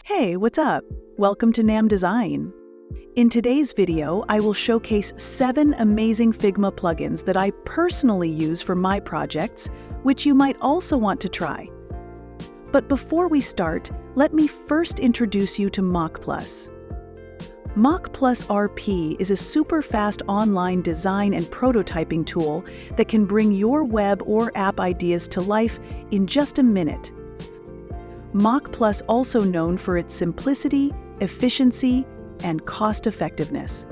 Hey, what's up? Welcome to NAM Design. In today's video, I will showcase 7 amazing Figma plugins that I personally use for my projects, which you might also want to try. But before we start, let me first introduce you to Mockplus. Mockplus RP is a super fast online design and prototyping tool that can bring your web or app ideas to life in just a minute. Mockplus, also known for its simplicity, efficiency, and cost-effectiveness.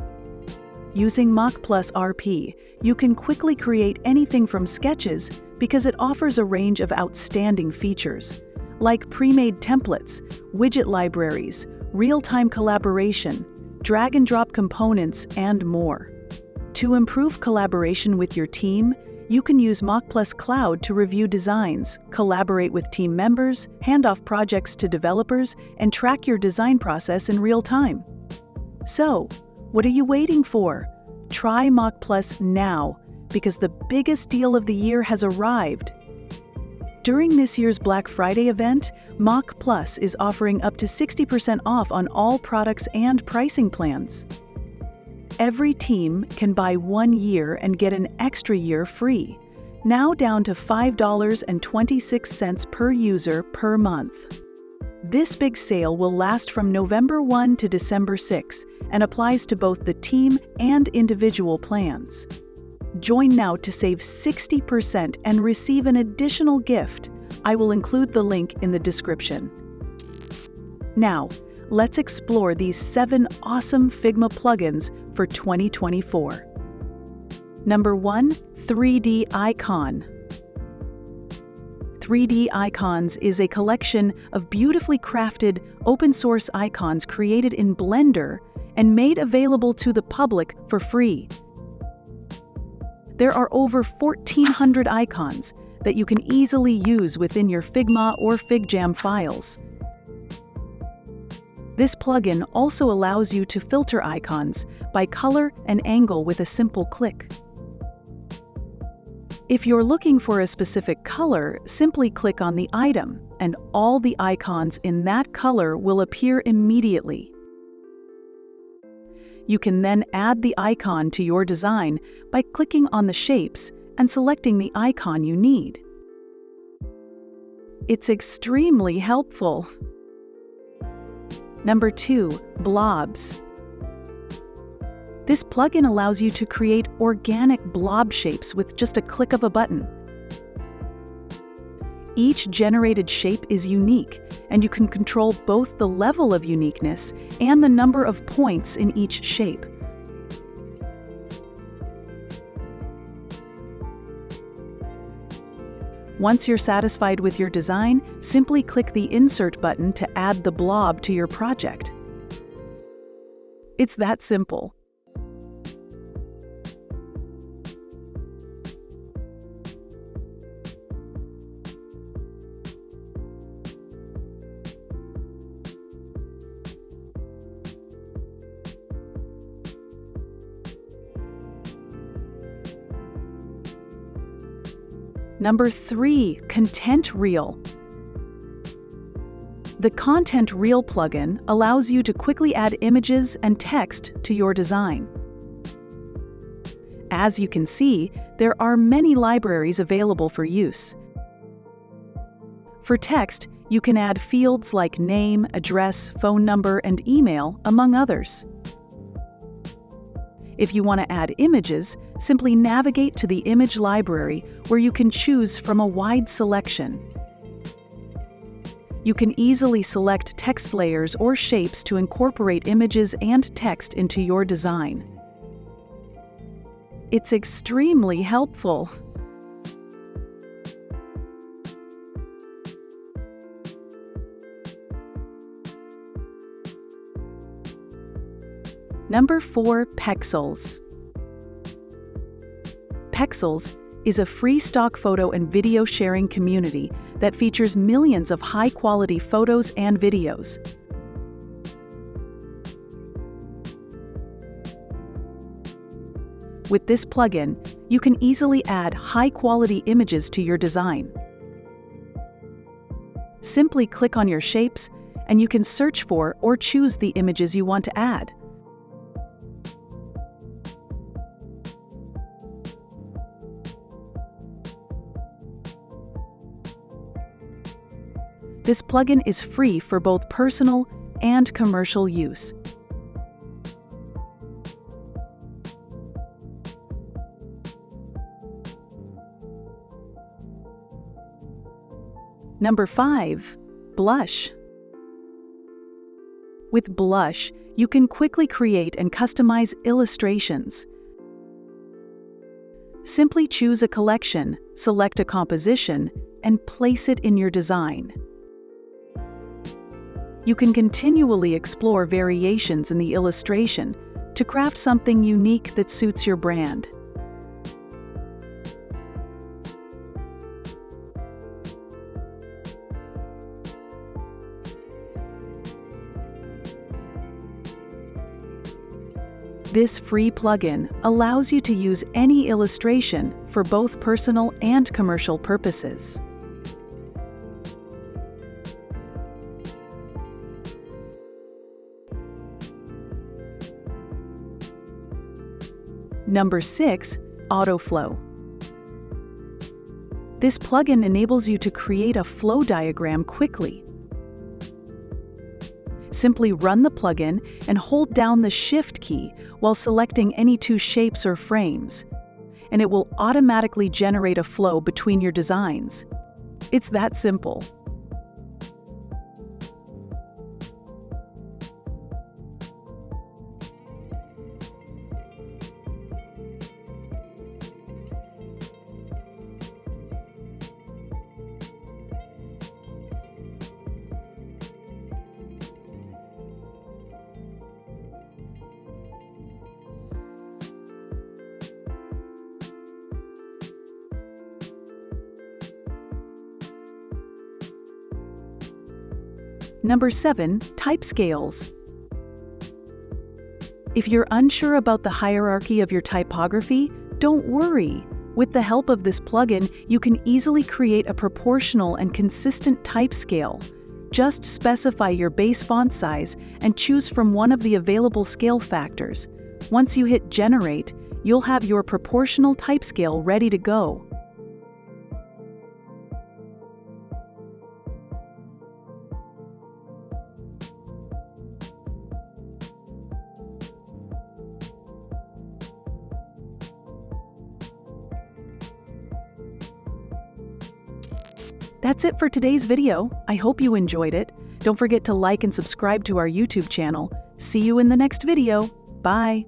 Using Mockplus RP, you can quickly create anything from sketches because it offers a range of outstanding features, like pre-made templates, widget libraries, real-time collaboration, drag-and-drop components, and more. To improve collaboration with your team, you can use Mockplus Cloud to review designs, collaborate with team members, hand off projects to developers, and track your design process in real time. So, what are you waiting for? Try Mockplus now, because the biggest deal of the year has arrived. During this year's Black Friday event, Mockplus is offering up to 60% off on all products and pricing plans. Every team can buy 1 year and get an extra year free, now down to $5.26 per user per month. This big sale will last from November 1 to December 6 and applies to both the team and individual plans. Join now to save 60% and receive an additional gift. I will include the link in the description. Now, let's explore these 7 awesome Figma plugins for 2024. Number 1, 3D Icon. 3D Icons is a collection of beautifully crafted, open-source icons created in Blender and made available to the public for free. There are over 1,400 icons that you can easily use within your Figma or FigJam files. This plugin also allows you to filter icons by color and angle with a simple click. If you're looking for a specific color, simply click on the item, and all the icons in that color will appear immediately. You can then add the icon to your design by clicking on the shapes and selecting the icon you need. It's extremely helpful. Number 2, Blobs. This plugin allows you to create organic blob shapes with just a click of a button. Each generated shape is unique, and you can control both the level of uniqueness and the number of points in each shape. Once you're satisfied with your design, simply click the Insert button to add the blob to your project. It's that simple. Number 3, Content Reel. The Content Reel plugin allows you to quickly add images and text to your design. As you can see, there are many libraries available for use. For text, you can add fields like name, address, phone number, and email, among others. If you want to add images, simply navigate to the image library where you can choose from a wide selection. You can easily select text layers or shapes to incorporate images and text into your design. It's extremely helpful. Number 4, Pexels. Pexels is a free stock photo and video sharing community that features millions of high-quality photos and videos. With this plugin, you can easily add high-quality images to your design. Simply click on your shapes, and you can search for or choose the images you want to add. This plugin is free for both personal and commercial use. Number 5. Blush. With Blush, you can quickly create and customize illustrations. Simply choose a collection, select a composition, and place it in your design. You can continually explore variations in the illustration to craft something unique that suits your brand. This free plugin allows you to use any illustration for both personal and commercial purposes. Number 6. Autoflow. This plugin enables you to create a flow diagram quickly. Simply run the plugin and hold down the Shift key while selecting any two shapes or frames, and it will automatically generate a flow between your designs. It's that simple. Number 7. Typescales. If you're unsure about the hierarchy of your typography, don't worry. With the help of this plugin, you can easily create a proportional and consistent type scale. Just specify your base font size and choose from one of the available scale factors. Once you hit Generate, you'll have your proportional type scale ready to go. That's it for today's video. I hope you enjoyed it. Don't forget to like and subscribe to our YouTube channel. See you in the next video. Bye.